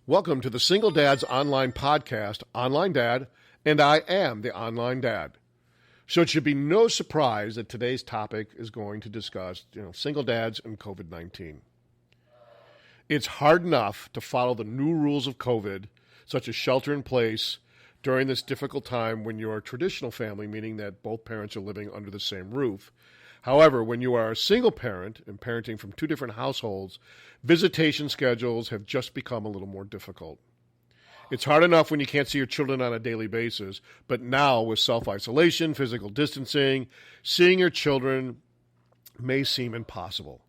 Welcome to the Single Dad's online podcast, Online Dad, and I am the Online Dad. So it should be no surprise that today's topic is going to discuss, single dads and COVID-19. It's hard enough to follow the new rules of COVID, such as shelter in place, during this difficult time when you're a traditional family, meaning that both parents are living under the same roof. However, when you are a single parent and parenting from two different households, visitation schedules have just become a little more difficult. It's hard enough when you can't see your children on a daily basis, but now with self-isolation, physical distancing, seeing your children may seem impossible.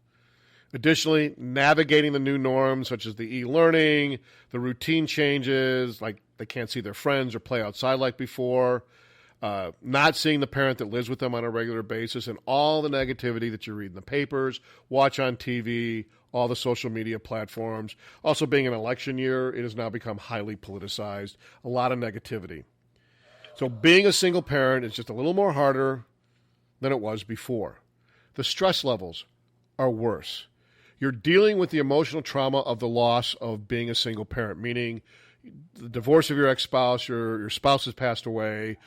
Additionally, navigating the new norms such as the e-learning, the routine changes, like they can't see their friends or play outside like before, not seeing the parent that lives with them on a regular basis, and all the negativity that you read in the papers, watch on TV, all the social media platforms. Also, being an election year, it has now become highly politicized, a lot of negativity. So being a single parent is just a little more harder than it was before. The stress levels are worse. You're dealing with the emotional trauma of the loss of being a single parent, meaning the divorce of your ex-spouse, your spouse has passed away,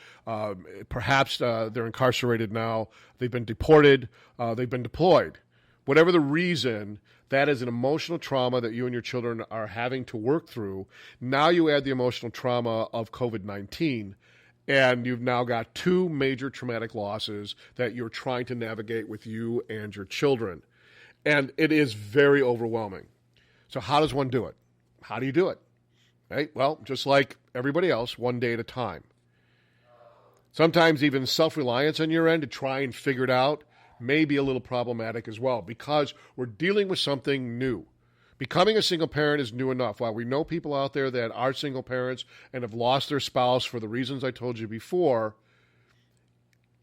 perhaps they're incarcerated now, they've been deported, they've been deployed. Whatever the reason, that is an emotional trauma that you and your children are having to work through. Now you add the emotional trauma of COVID-19, and you've now got two major traumatic losses that you're trying to navigate with you and your children. And it is very overwhelming. So how does one do it? How do you do it? Right? Well, just like everybody else, one day at a time. Sometimes even self-reliance on your end to try and figure it out may be a little problematic as well because we're dealing with something new. Becoming a single parent is new enough. While we know people out there that are single parents and have lost their spouse for the reasons I told you before,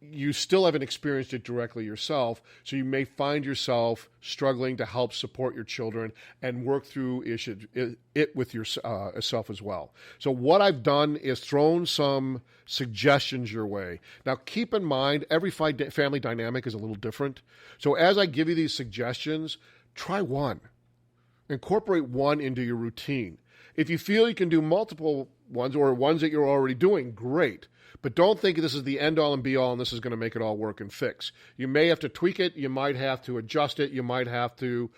you still haven't experienced it directly yourself, so you may find yourself struggling to help support your children and work through it with yourself as well. So what I've done is thrown some suggestions your way. Now, keep in mind, every family dynamic is a little different. So as I give you these suggestions, try one. Incorporate one into your routine. If you feel you can do multiple ones or ones that you're already doing, great. But don't think this is the end-all and be-all and this is going to make it all work and fix. You may have to tweak it. You might have to adjust it. You might have to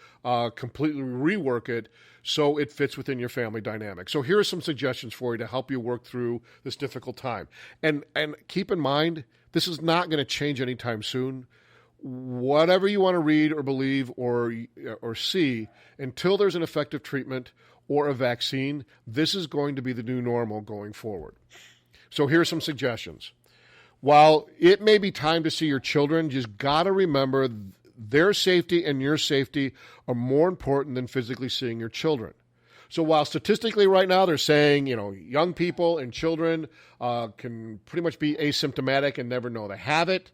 completely rework it so it fits within your family dynamic. So here are some suggestions for you to help you work through this difficult time. And keep in mind, this is not going to change anytime soon. Whatever you want to read or believe or see, until there's an effective treatment or a vaccine, this is going to be the new normal going forward. So here's some suggestions. While it may be time to see your children, you just got to remember their safety and your safety are more important than physically seeing your children. So while statistically right now they're saying, young people and children can pretty much be asymptomatic and never know they have it,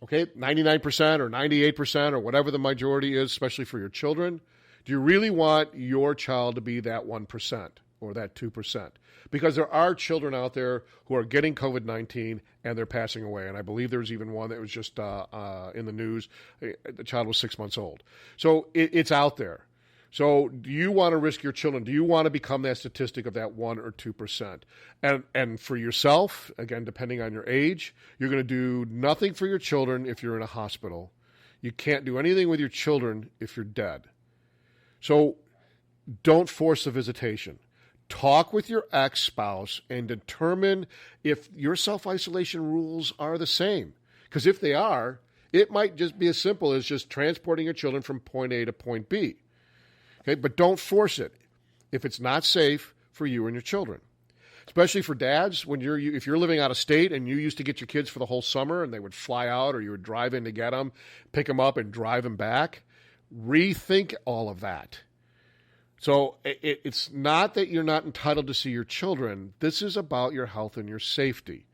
okay, 99% or 98% or whatever the majority is, especially for your children, do you really want your child to be that 1%? Or that 2%, because there are children out there who are getting COVID-19 and they're passing away. And I believe there was even one that was just in the news. The child was 6 months old. So it's out there. So do you want to risk your children? Do you want to become that statistic of that 1 or 2%? And for yourself, again, depending on your age, you're going to do nothing for your children if you're in a hospital. You can't do anything with your children if you're dead. So don't force the visitation. Talk with your ex-spouse and determine if your self-isolation rules are the same. Because if they are, it might just be as simple as just transporting your children from point A to point B. Okay, but don't force it if it's not safe for you and your children. Especially for dads, if you're living out of state and you used to get your kids for the whole summer and they would fly out or you would drive in to get them, pick them up and drive them back, rethink all of that. So it's not that you're not entitled to see your children. This is about your health and your safety.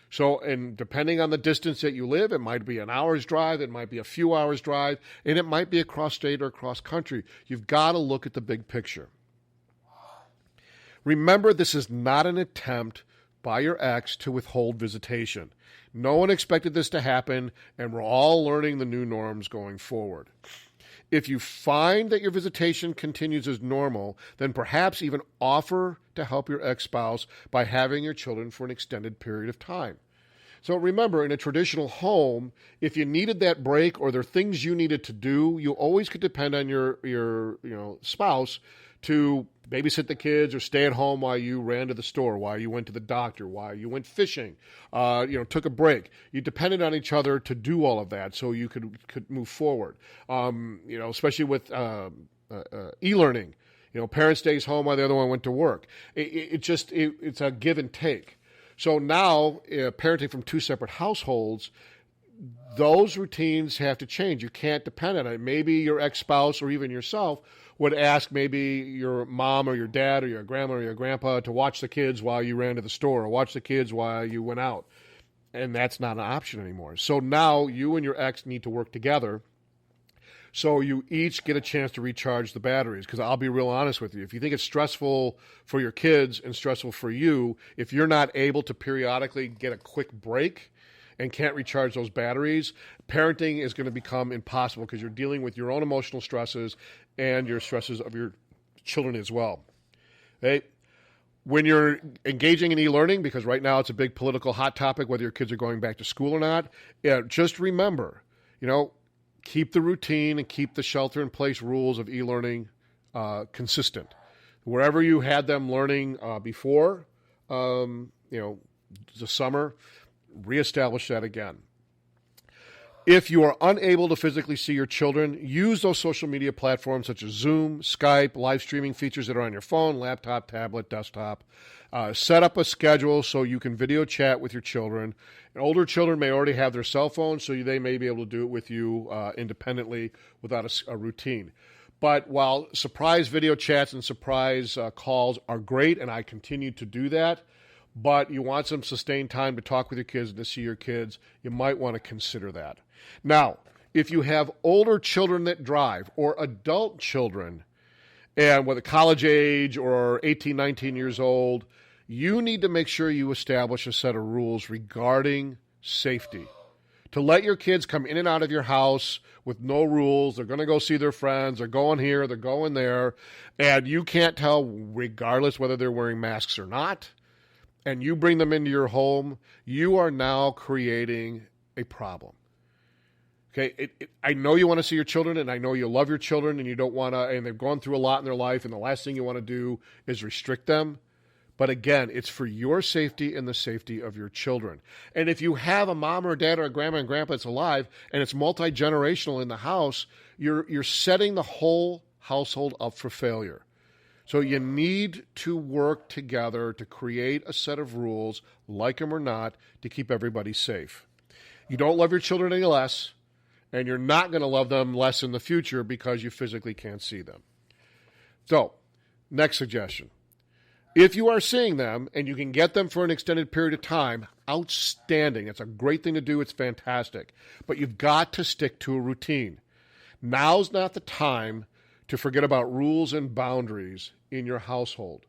So, and depending on the distance that you live, it might be an hour's drive, it might be a few hours drive, and it might be across state or across country. You've got to look at the big picture. Remember, this is not an attempt by your ex to withhold visitation. No one expected this to happen, and we're all learning the new norms going forward. If you find that your visitation continues as normal, then perhaps even offer to help your ex-spouse by having your children for an extended period of time. So remember, in a traditional home, if you needed that break or there are things you needed to do, you always could depend on your spouse to babysit the kids or stay at home while you ran to the store, while you went to the doctor, while you went fishing, took a break. You depended on each other to do all of that so you could move forward. Especially with e-learning. Parent stays home while the other one went to work. It's a give and take. So now, parenting from two separate households, those routines have to change. You can't depend on it. Maybe your ex-spouse or even yourself would ask maybe your mom or your dad or your grandma or your grandpa to watch the kids while you ran to the store or watch the kids while you went out. And that's not an option anymore. So now you and your ex need to work together so you each get a chance to recharge the batteries. Because I'll be real honest with you. If you think it's stressful for your kids and stressful for you, if you're not able to periodically get a quick break and can't recharge those batteries, parenting is going to become impossible because you're dealing with your own emotional stresses and your stresses of your children as well. Okay? When you're engaging in e-learning, because right now it's a big political hot topic, whether your kids are going back to school or not, just remember, keep the routine and keep the shelter-in-place rules of e-learning consistent. Wherever you had them learning before, the summer, reestablish that again. If you are unable to physically see your children, use those social media platforms such as Zoom, Skype, live streaming features that are on your phone, laptop, tablet, desktop. Set up a schedule so you can video chat with your children. And older children may already have their cell phones, so they may be able to do it with you independently without a routine. But while surprise video chats and surprise calls are great, and I continue to do that, but you want some sustained time to talk with your kids and to see your kids, you might want to consider that. Now, if you have older children that drive or adult children, and whether college age or 18, 19 years old, you need to make sure you establish a set of rules regarding safety. To let your kids come in and out of your house with no rules, they're going to go see their friends, they're going here, they're going there, and you can't tell regardless whether they're wearing masks or not, and you bring them into your home, you are now creating a problem. Okay, I know you want to see your children, and I know you love your children, and you don't want to, and they've gone through a lot in their life, and the last thing you want to do is restrict them. But again, it's for your safety and the safety of your children. And if you have a mom or a dad or a grandma and grandpa that's alive, and it's multi-generational in the house, you're setting the whole household up for failure. So you need to work together to create a set of rules, like them or not, to keep everybody safe. You don't love your children any less, and you're not going to love them less in the future because you physically can't see them. So, next suggestion. If you are seeing them and you can get them for an extended period of time, outstanding. It's a great thing to do. It's fantastic. But you've got to stick to a routine. Now's not the time to forget about rules and boundaries in your household.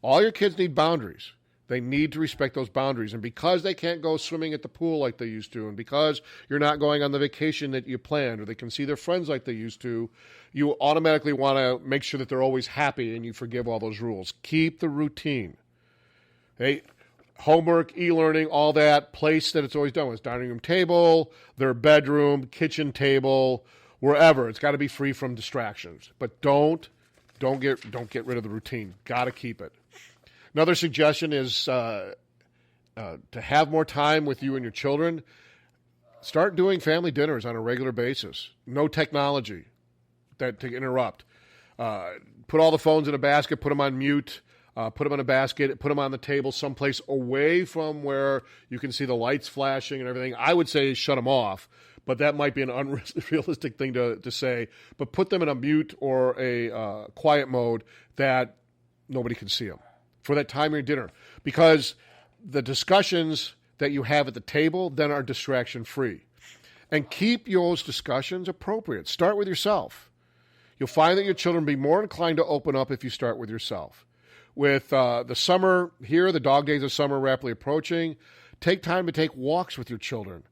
All your kids need boundaries. They need to respect those boundaries. And because they can't go swimming at the pool like they used to, and because you're not going on the vacation that you planned, or they can see their friends like they used to, you automatically want to make sure that they're always happy and you forgive all those rules. Keep the routine. Hey, homework, e-learning, all that, place that it's always done with. Dining room table, their bedroom, kitchen table, wherever. It's got to be free from distractions. But don't get rid of the routine. Got to keep it. Another suggestion is to have more time with you and your children. Start doing family dinners on a regular basis. No technology to interrupt. Put all the phones in a basket, put them on mute, put them in a basket, put them on the table someplace away from where you can see the lights flashing and everything. I would say shut them off, but that might be an unrealistic thing to say. But put them in a mute or a quiet mode that nobody can see them for that time of your dinner, because the discussions that you have at the table then are distraction-free. And keep those discussions appropriate. Start with yourself. You'll find that your children will be more inclined to open up if you start with yourself. With the summer here, the dog days of summer rapidly approaching, take time to take walks with your children.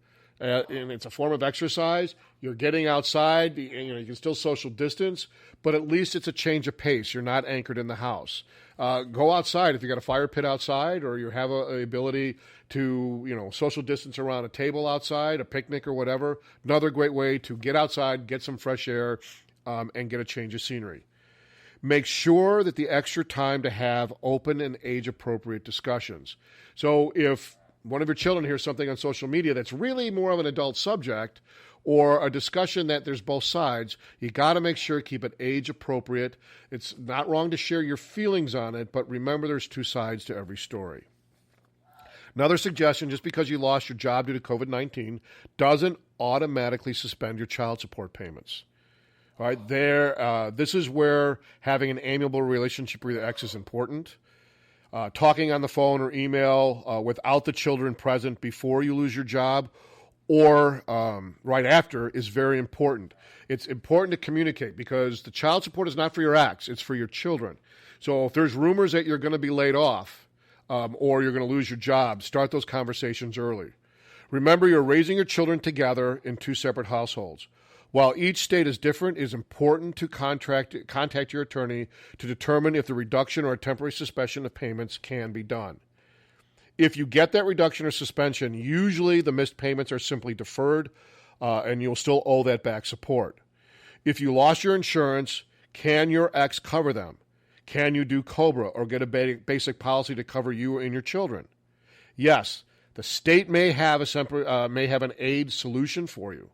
and it's a form of exercise. You're getting outside. You can still social distance, but at least it's a change of pace. You're not anchored in the house. Go outside if you got a fire pit outside, or you have a ability to social distance around a table outside, a picnic or whatever. Another great way to get outside, get some fresh air, and get a change of scenery. Make sure that the extra time to have open and age-appropriate discussions. So if one of your children hears something on social media that's really more of an adult subject, or a discussion that there's both sides, you got to make sure keep it age-appropriate. It's not wrong to share your feelings on it, but remember there's two sides to every story. Another suggestion, just because you lost your job due to COVID-19 doesn't automatically suspend your child support payments. All right, this is where having an amiable relationship with your ex is important. Talking on the phone or email without the children present before you lose your job or right after is very important. It's important to communicate because the child support is not for your ex, it's for your children. So if there's rumors that you're going to be laid off or you're going to lose your job, start those conversations early. Remember, you're raising your children together in two separate households. While each state is different, it is important to contact your attorney to determine if the reduction or a temporary suspension of payments can be done. If you get that reduction or suspension, usually the missed payments are simply deferred, and you'll still owe that back support. If you lost your insurance, can your ex cover them? Can you do COBRA or get a basic policy to cover you and your children? Yes, the state may have an aid solution for you.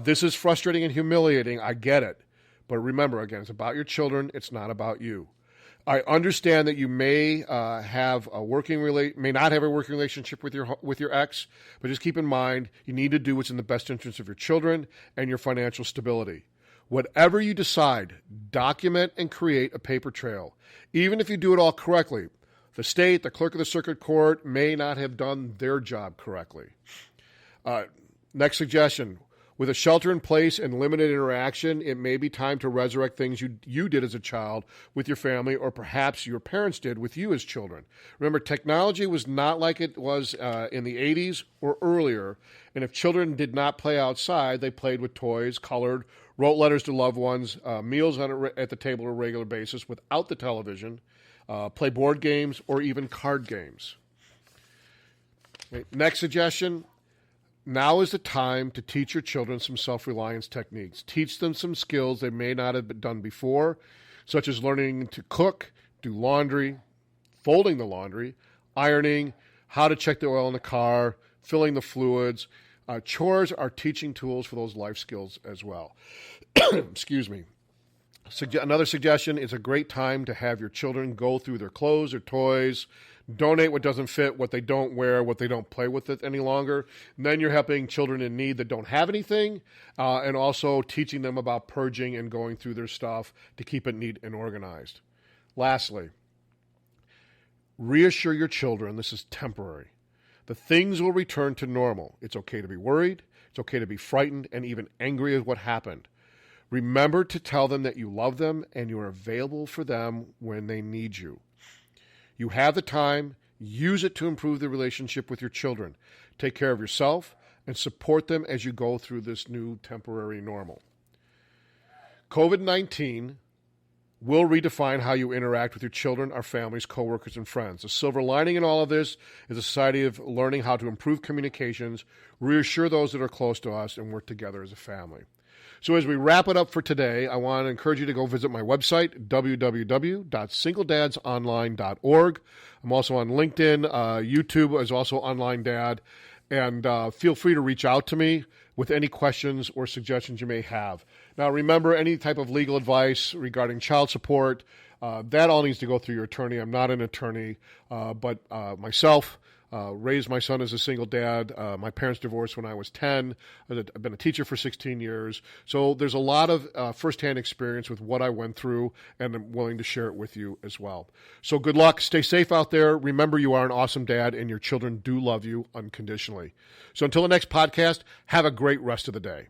This is frustrating and humiliating. I get it. But remember, again, it's about your children. It's not about you. I understand that you may not have a working relationship with your ex, but just keep in mind you need to do what's in the best interest of your children and your financial stability. Whatever you decide, document and create a paper trail. Even if you do it all correctly, the state, the clerk of the circuit court may not have done their job correctly. Next suggestion. With a shelter in place and limited interaction, it may be time to resurrect things you did as a child with your family, or perhaps your parents did with you as children. Remember, technology was not like it was in the 80s or earlier, and if children did not play outside, they played with toys, colored, wrote letters to loved ones, meals at the table on a regular basis without the television, play board games, or even card games. Okay, next suggestion. Now is the time to teach your children some self-reliance techniques. Teach them some skills they may not have done before, such as learning to cook, do laundry, folding the laundry, ironing, how to check the oil in the car, filling the fluids. Chores are teaching tools for those life skills as well. Excuse me. Another suggestion, it's a great time to have your children go through their clothes or toys, donate what doesn't fit, what they don't wear, what they don't play with it any longer. And then you're helping children in need that don't have anything, and also teaching them about purging and going through their stuff to keep it neat and organized. Lastly, reassure your children this is temporary. The things will return to normal. It's okay to be worried. It's okay to be frightened and even angry at what happened. Remember to tell them that you love them and you are available for them when they need you. You have the time. Use it to improve the relationship with your children. Take care of yourself and support them as you go through this new temporary normal. COVID-19 will redefine how you interact with your children, our families, coworkers, and friends. The silver lining in all of this is a society of learning how to improve communications, reassure those that are close to us, and work together as a family. So as we wrap it up for today, I want to encourage you to go visit my website, www.singledadsonline.org. I'm also on LinkedIn. YouTube is also Online Dad. And feel free to reach out to me with any questions or suggestions you may have. Now, remember, any type of legal advice regarding child support, that all needs to go through your attorney. I'm not an attorney, but myself raised my son as a single dad. My parents divorced when I was 10. I've been a teacher for 16 years. So there's a lot of firsthand experience with what I went through, and I'm willing to share it with you as well. So good luck. Stay safe out there. Remember, you are an awesome dad, and your children do love you unconditionally. So until the next podcast, have a great rest of the day.